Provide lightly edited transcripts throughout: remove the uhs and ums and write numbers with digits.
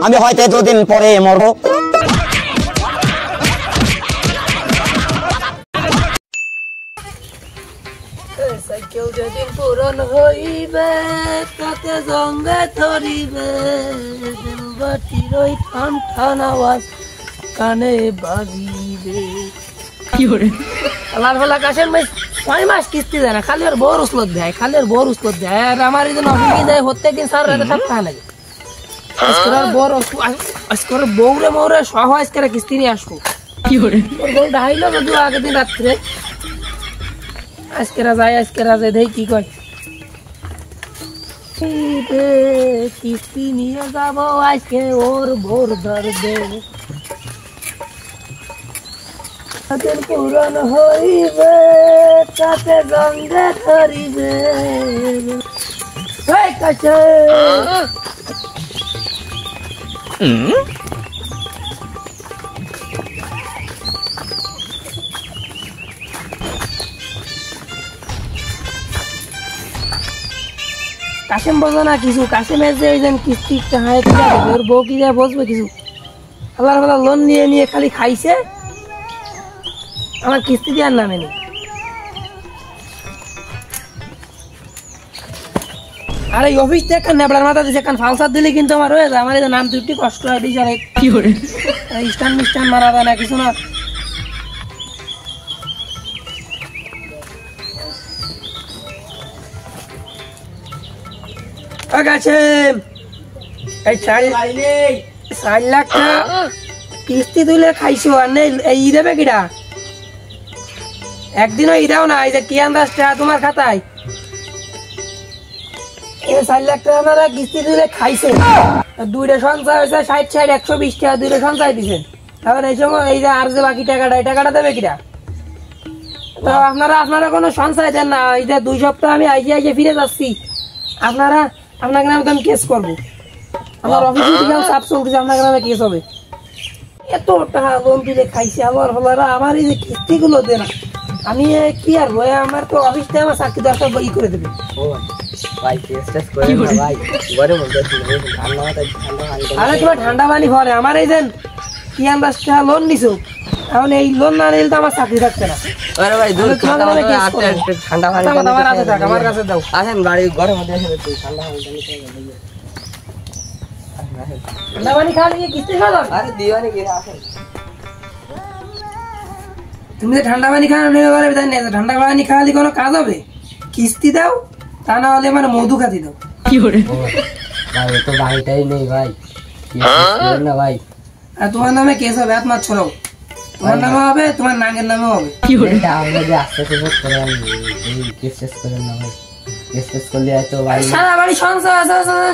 আমি হয়তো দুদিন পরে মরবো। সাইকেল যেদিন পুরন হইবে তাতে জঙ্গে ধরিবে, বাটির ওই ঠান ঠান আওয়াজ কানে বাজিবে। কি করে লাল ফেলা কাশের মাস 6 মাস কিস্তি দেয় না, খালি আর বড় উসলত দেয়, খালি আর বড় উসলত দেয়। আর আমার এই জন্য অফিসে যায় প্রত্যেকদিন সার রাতে সপ্তাহ লাগে। আজকে আর বড় আজকে বউরে মৌরে সহ আজকে কিস্তি নিয়ে আসবো। কি করে ওর বউ ডাইলো যদি আগের দিন রাত্রে আজকে যায়, আজকে যায় দেই কি কয় কিস্তি নিয়ে যাবো আজকে ওর ভোর ধরবে। পুরন হইবে তাতে গঙ্গে ধরিবে। কাশেম বোঝো না কিছু, কাশেমের যে ওই কিস্তি ওর বউ কি যায় বসবে কিছু। আল্লাহর কথা লোন নিয়ে নিয়ে খালি খাইছে, আমার কিস্তি দেওয়ার নামে নেই। আর এই অফিস থেকে নেবলার মাথা দিচ্ছে কারণ ফালসার দিলে কিন্তু আমার হয়ে যায়। আমার এই নাম দুটি কষ্ট হয় দিচ্ছে, কি করে স্টান মিস্টান মারা যায় না কিছু না। এই 4 লাখ টাকা কিস্তি তুলে খাইছো আর নেই এই দেবে কিরা? একদিনও ইদাও না, এই যে কি আন্দাজ তোমার খাতায় 4 লাখ টাকা আপনারা কিস্তি তুলে খাইছে। দুইটা সঞ্চয় হয়েছে 60 120 টাকা, দুইটা সঞ্চয় দিছে। তাহলে এই সময় এই যে আর যে বাকি টাকাটা এই টাকাটা দেবে কিরা? তো আপনারা কোনো সঞ্চয় দেন না। এই যে 2 সপ্তাহ আমি আইসে ফিরে যাচ্ছি, আপনাকে নামে আমি কেস করবো। আমার অফিসে দিকেও চাপ চলতেছে, আপনাকে নামে কেস হবে। এত টাকা লোন দিলে খাইছে আমার হলারা, আমার এই যে কিস্তি গুলো দে না। আমি কি আর বই, আমার তো অফিস থেকে আমার চাকরি দরকার ই করে দেবে। আরে তোমার ঠান্ডা পানি ভরে আমার এই দেন কি আন্দাজ লোন নিছো, এখন এই লোন না নিলে তো আমার চাকরি থাকছে না। আমার কাছে দাও, আসেন গাড়ি ঘরের মধ্যে ঠান্ডা পানি খাওয়া নিয়ে কিস্তি খাওয়া। আরে দিওয়ানি কি আসেন, তুমি তো ঠান্ডা পানি খাওয়া নিয়ে পারবে তাই না? ঠান্ডা পানি খাওয়ালে কোনো কাজ হবে? কিস্তি দাও, তা না হলে মানে মধু খাতি দাও। কি করে ভাই তো বাড়িটাই নেই ভাই না ভাই। আর তোমার নামে কেস হবে, হাত মাছ ছড়াও। তোমার নামে হবে, তোমার নাগের নামে হবে। কি করে আমরা যে আস্তে আস্তে করে কেস শেষ করেন না ভাই, কেস শেষ করলে তো ভাই সারা বাড়ি সংসার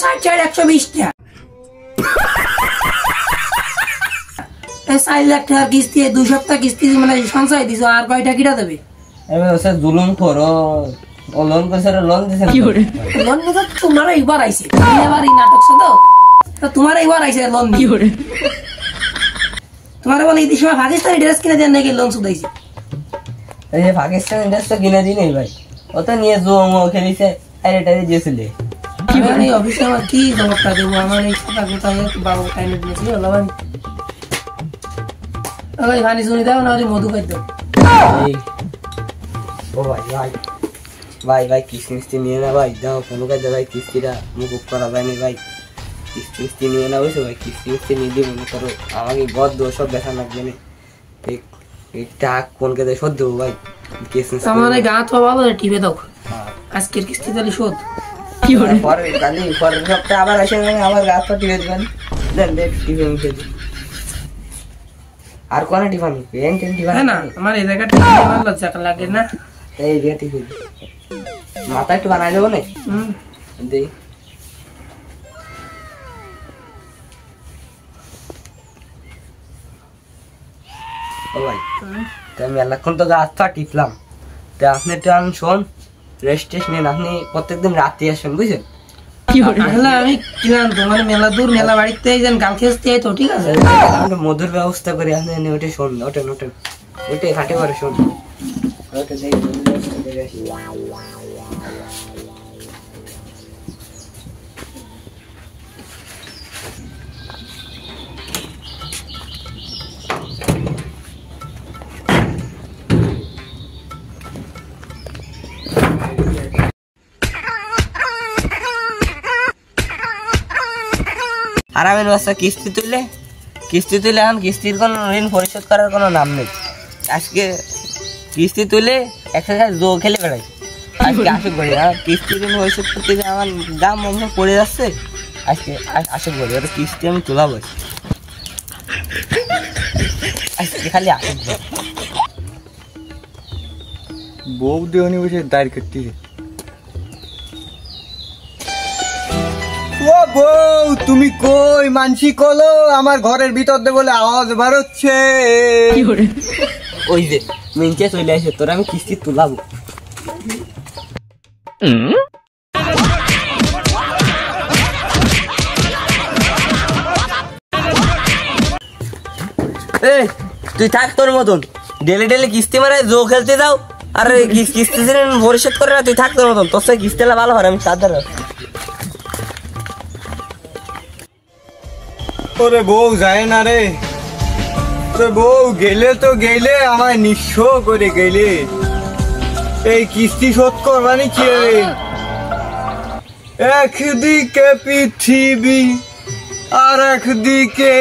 60 120 টাকা। 4 লাখ টাকার কিস্তি 2 সপ্তাহ কিস্তি মানে সঞ্চয় দিছো, আর কয়টা কিটা দেবে? জুলুম করো, লোন করছে, লোন দিছে। কি করে লোন দিছে? তোমার এইবার আইছে, এবার এই নাটক সাদা তো তোমার এইবার আইছে লোন। কি করে তোমার বলে এই সময় পাকিস্তানি ড্রেস কিনে দেন নাকি লোন শুধাইছে? এই যে পাকিস্তানি ড্রেস তো কিনে দিই নাই ভাই, ও তো নিয়ে জুয়ো খেলিছে, আরে টারে দিয়েছিলে। কি মানে অফিসে আমার কি জবাবটা দেবো? আমার এই কথা কোথায় বাবু টাইমে দিয়েছিল লাভানি। ওই পানি শুনি দাও না, ওই মধু খাই দাও। ও ভাই ভাই ভাই ভাই কিস্তি নিয়ে না ভাই, দাও কোনো কাজে ভাই কিস্তিটা মুকুব করা যায়নি ভাই। কিস্তি নিয়ে না বুঝছো ভাই, কিস্তি নিয়ে দিয়ে মনে করো আমাকে বদ্ধ সব দেখা লাগবে না। এই টাক কোন কাজে শোধ দেবো ভাই? আমার গা তো ভালো টিপে দাও, আজকের কিস্তি তাহলে শোধ। কি করে পরের সপ্তাহে আবার আসে আমার গা তো টিপে দেবেন, দেন দেখ টিপে মুখে দিই। আর কোন টিফানি পেন টেন টিফানি না, আমার এই জায়গাটা ভালো লজ্জা লাগে না। এই যে টিফি মাথা একটু বানাই দেবো না। দেই ও ভাই, আমি এলাক্ষণ তো গাছ তো টিপলাম, তা আপনি টান শোন রেস্ট টেস্ট নেন, আপনি প্রত্যেকদিন রাতে আসেন বুঝছেন? আমি কিলাম তো মানে মেলা দূর, মেলা বাড়িতে গাল খেতে তো ঠিক আছে, আমরা মধুর ব্যবস্থা করি। আপনি ওটে শোন, ওটেন ওটেন ওটে খাটে করে শোন, ওটে হারামের বাচ্চা কিস্তি তুলে এখন কিস্তির কোনো ঋণ পরিশোধ করার কোনো নাম নেই। আজকে কিস্তি তুলে একটা জো খেলে বেড়াই, আজকে আসুক করি কিস্তি ঋণ পরিশোধ করতে গিয়ে আমার দাম মনে পড়ে যাচ্ছে। আজকে আসুক করি ওটা কিস্তি আমি তোলা বসি, আজকে খালি আসুক বউ দেহনি বসে দাঁড় করতে। ও বউ তুমি কই? মানসি কলো আমার ঘরের ভিতর দিয়ে বলে আওয়াজ বাড়ছে। ওই যে মিনচে চলে আসে, তোর আমি কিস্তি তোলাবো। এই তুই থাক তোর মতন, ডেলি কিস্তি মারে জো খেলতে যাও আর কিস্তি পরিশোধ করে না। তুই থাক তোর মতন, তোর সাথে কিস্তিটা ভালো হয় আমি তাদের। ওরে বউ যায় না রে, তোর বউ গেলে তো গেলে আমার নিঃস্ব করে গেলে। এই কিস্তি শোধ করবানি কি রে? একদিকে পৃথিবী আর একদিকে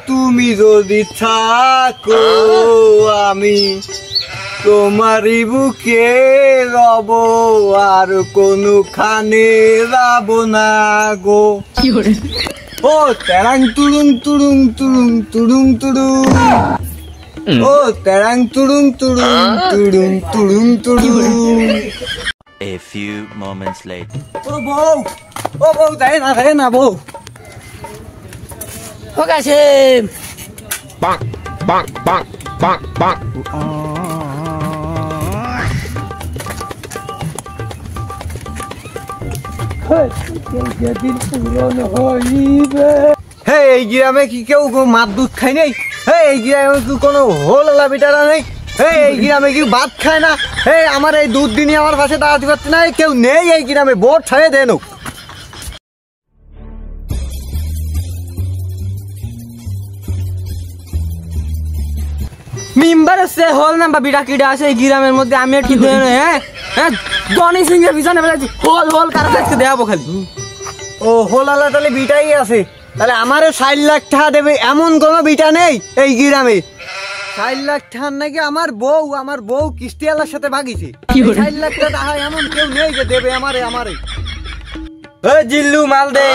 তুমি যদি থাকো, আমি তোমারই বুকে রব আর কোনখানে যাব না গো। ও তেরাং তুড়ুং তুড়ুং তুড়ুং তুড়ুং তুড়ুং, ও তেরাং তুড়ুং তুড়ুং তুড়ুং তুড়ুং তুড়ুং। A few moments later. ও বউ যায় না বউ। ও কাশেম হে এই গ্রামে কি কেউ মাছ দুধ খায় নেই? হে এই গ্রামে কি কোনো হোলা বিটারা নেই? হে এই গ্রামে কি ভাত খায় না? হে আমার এই দুধ দিনই আমার পাশে দাঁড়াতে পারছে না, কেউ নেই এই গ্রামে, ভোট ছাড়ে দেন। মেম্বার আছে হল নাম্বার বিটা কিডা আছে এই গ্রামের মধ্যে, আমি একটু হ্যাঁ হ্যাঁ জনি সিং এর পিছনে হল কারা আজকে দেখাবো খালি। ও হোলালা তাহলে বিটাই আছে, তাহলে আমারও 60 লাখ টাকা দেবে এমন কোনো বিটা নেই এই গ্রামে। 60 লাখ টাকা নাকি আমার বউ কিস্তিওয়ালার সাথে ভাগিছে। 60 লাখ টাকা এমন কেউ নেই যে দেবে আমারে। ওই জিল্লু মাল দে।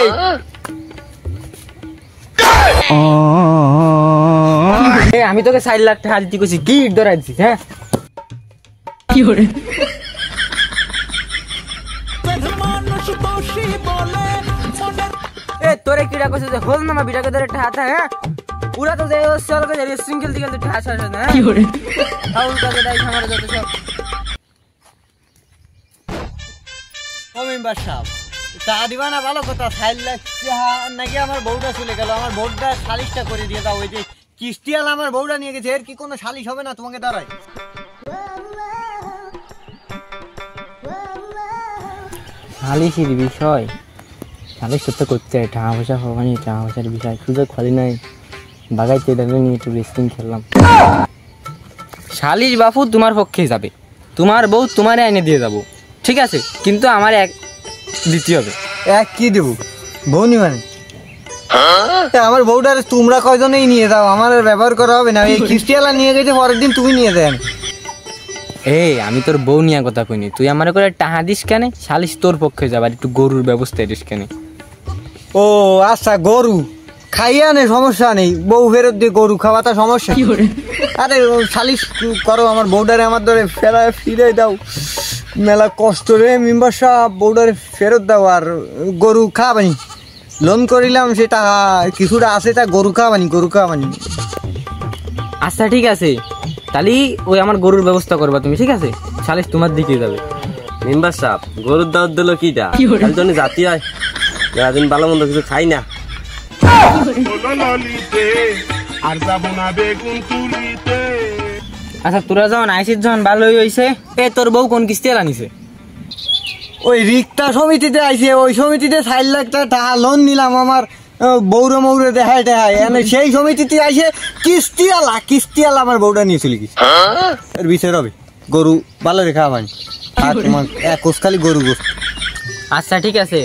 আমি তোকে 60 লাখ টাকা দিতে কইছি, কি ধরাই দিছিস? হ্যাঁ কি করে তোরে কিরা কইছে যে হল নামা বিটাকে ধরে টাকা? হ্যাঁ পুরা তো যে চলকে যে সিঙ্গেল দিকে টাকা ছাড়ছ না। কি করে ফাউল কাকে দাই আমারে যত সব। ও মেম্বার সাহেব টাকা দিবা না ভালো কথা, 60 লাখ টাকা নাকি আমার বউটা চলে গেল, আমার বউটা সালিশটা করে দিয়ে দাও। ওই যে কিস্তিওয়ালা আমার বউটা নিয়ে গেছে, এর কি কোনো সালিশ হবে না তোমাকে দাঁড়ায়? সালিশের বিষয় সালিশ করতে করতে টাকা পয়সা হবানি, টাকা পয়সার বিষয় সুযোগ খালি নাই, বাগাইতে দাঁড়িয়ে নিয়ে একটু রেস্টিং খেললাম। সালিশ বাপু তোমার পক্ষে যাবে, তোমার বউ তোমারে আইনে দিয়ে যাবো, ঠিক আছে? কিন্তু আমার এক দিতে হবে। এক কি দেবো? বউ নি মানে আমার বউটারে তোমরা কয়জনেই নিয়ে যাও, আমার ব্যবহার করা হবে না। এই খ্রিস্টিয়ালা নিয়ে গেছে, পরের দিন তুমি নিয়ে দেন। এই আমি তোর বউ নিয়ে কথা কইনি, তুই আমার করে টাহা দিস কেন? সালিশ তোর পক্ষে যাবার, একটু গরুর ব্যবস্থা দিস কেন? ও আচ্ছা, গরু খাইয়া নেই, সমস্যা নেই, বউ ফেরত দিয়ে গরু খাওয়াটা সমস্যা। আরে সালিশ করো, আমার বউটারে আমার ধরে ফিরে দাও, মেলা কষ্ট রে মেম্বার সাহেব, বউটারে ফেরত দাও। আর গরু খাওয়াবানি, লোন করিলাম সেটা কিছুটা আছে, তা গরু খাওয়াবানি। আচ্ছা ঠিক আছে, তাহলে ওই আমার গরুর ব্যবস্থা করবা তুমি, ঠিক আছে? সালিশ তোমার দিকে যাবে। মেম্বার সাহেব গরুর দাওয়াত দিল কিটা? খালি তো জাতি হয়, দিন ভালো মন্দ কিছু খাই না। আচ্ছা তোরা যখন আইসিস যখন ভালোই হয়েছে, তোর বউ কোন কিস্তি আনিছে? ওই রিক্তা সমিতিতে আইছে, ওই সমিতিতে 60 লাখ টাকা লোন নিলাম আমার বৌরে মৌরে দেখায় সেই সমিতিতে আইসে কিস্তিওয়ালা আমার বউটা নিয়ে চলে গেছে। এর বিচার হবে, গরু ভালো রেখা মানে আর তোমার এক কোষ খালি গরু গোস। আচ্ছা ঠিক আছে,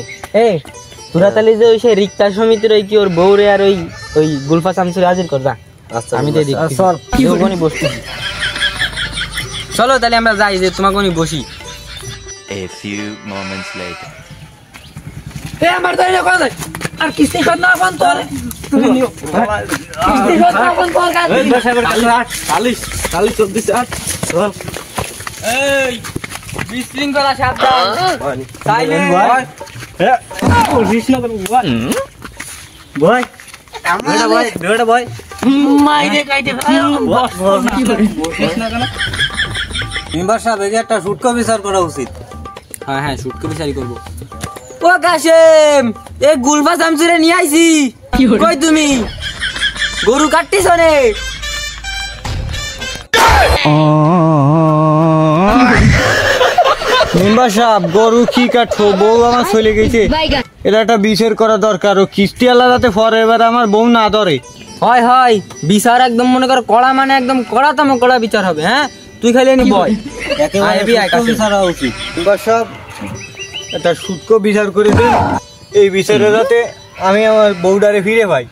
তোরা তাহলে যে ওই সেই রিক্তা সমিতির ওই কি ওর বউরে আর ওই গুলফা শামসুরে হাজির কর যা। আমি তো দেখি চল ওখানে বসছি। চলো তাহলে আমরা যাই যে তোমাকে ওখানে বসি। A few moments later. এ আমার তো এটা কথা আর কিস্তি শোধ না কোন তোর কিস্তি শোধ না কোন তোর কাছে এই বিশৃঙ্খলা সাবধান সাইলেন্ট মাইরে কাইতে মেম্বার সাহেব এই যে একটা সুটকা বিচার করা উচিত। হ্যাঁ হ্যাঁ শুটকে বিচারি করবো। ও কাশেম এ গুলফা শামসুরে নিয়ে আইছি। কই তুমি গরু কাটতিস নে? মেম্বার সাহেব গরু কি কাটছো? বউ আমার চলে গেছে, এটা একটা বিচার করা দরকার। ও কিস্তি আলাদাতে ফর এবার আমার বউ না ধরে। হয় হয় বিচার একদম মনে কর কড়া, মানে একদম কড়াতম কড়া বিচার হবে। হ্যাঁ তুই খালি এনে বয়। মেম্বার সাহেব একটা সুটকো বিচার করে দেন, এই বিচারে যাতে আমি আমার বউডারে ফিরে পাই।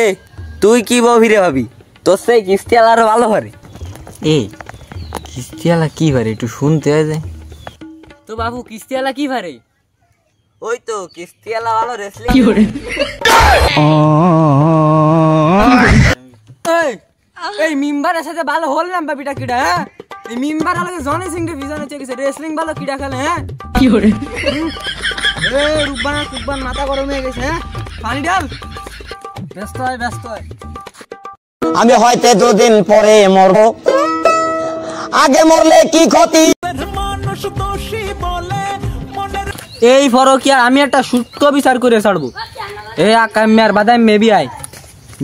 এ তুই কি বউ ফিরে ভাবি? তোর সেই কিস্তি আলা আরো ভালো পারে। এ কিস্তি আলা কি পারে একটু শুনতে হয় যায় তো বাবু। কিস্তি আলা কি পারে? ওই তো কিস্তি আলা ভালো রেসলিং। এই মিম্বারের সাথে ভালো হল না বাবিটা কিডা? হ্যাঁ এই মিম্বার আলাদা জনি সিং রে ভিজনে চেকেছে রেসলিং ভালো কিডা খেলে? হ্যাঁ কি করে এ রুবানা কুব্বান মাথা গরম হয়ে গেছে। হ্যাঁ পানি ডাল। ব্যস্ত হয় ব্যস্ত হয়। আমি হয়তো দুদিন পরে মরবো, আগে মরলে কি ক্ষতি। এই ফরক আর আমি একটা সুটকো বিচার করে ছাড়বো। এ আকাম মেয়ার বাদাম মেবি আই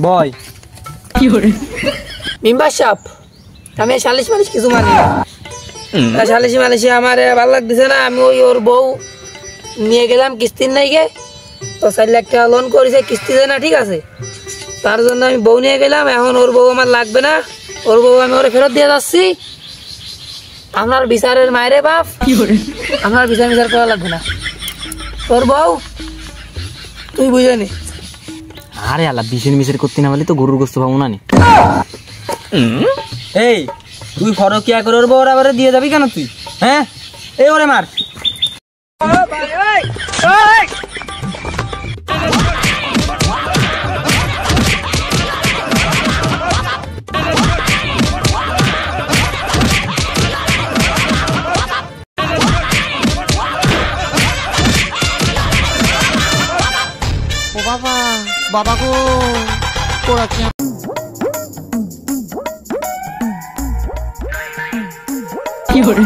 বয় কি করে মেম্বার সাহেব আমি সালিশ মালিশ কিছু মানি না। সালিশি মালিশি আমার ভালো লাগতেছে না। আমি ওই ওর বউ নিয়ে গেলাম কিস্তির নাই গে, তো 4 লাখ টাকা লোন করেছে কিস্তি দেয় না, ঠিক আছে। তার জন্য আমি বউ নিয়ে গেলাম। এখন ওর বউ আমার লাগবে না, ওর বউ আমি ওরে ফেরত দিয়ে যাচ্ছি। আপনার বিচারের মায়েরে বাপ আপনার বিচার করা লাগবে না। তোর বউ তুই বুঝে নি। আরে আল্লাহ বিশের মিশের করতে না বলে তো গরুর গোস্ত পাবো না নি। এই তুই ফরকিয়া করে ওর বউর আবার দিয়ে যাবি কেন তুই? হ্যাঁ এই ওরে মার। ও বাবা, বাবা গো পড়াচ্ছি। কি করে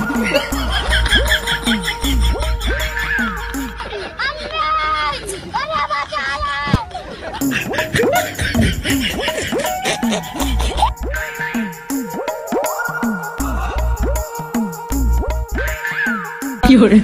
কি করে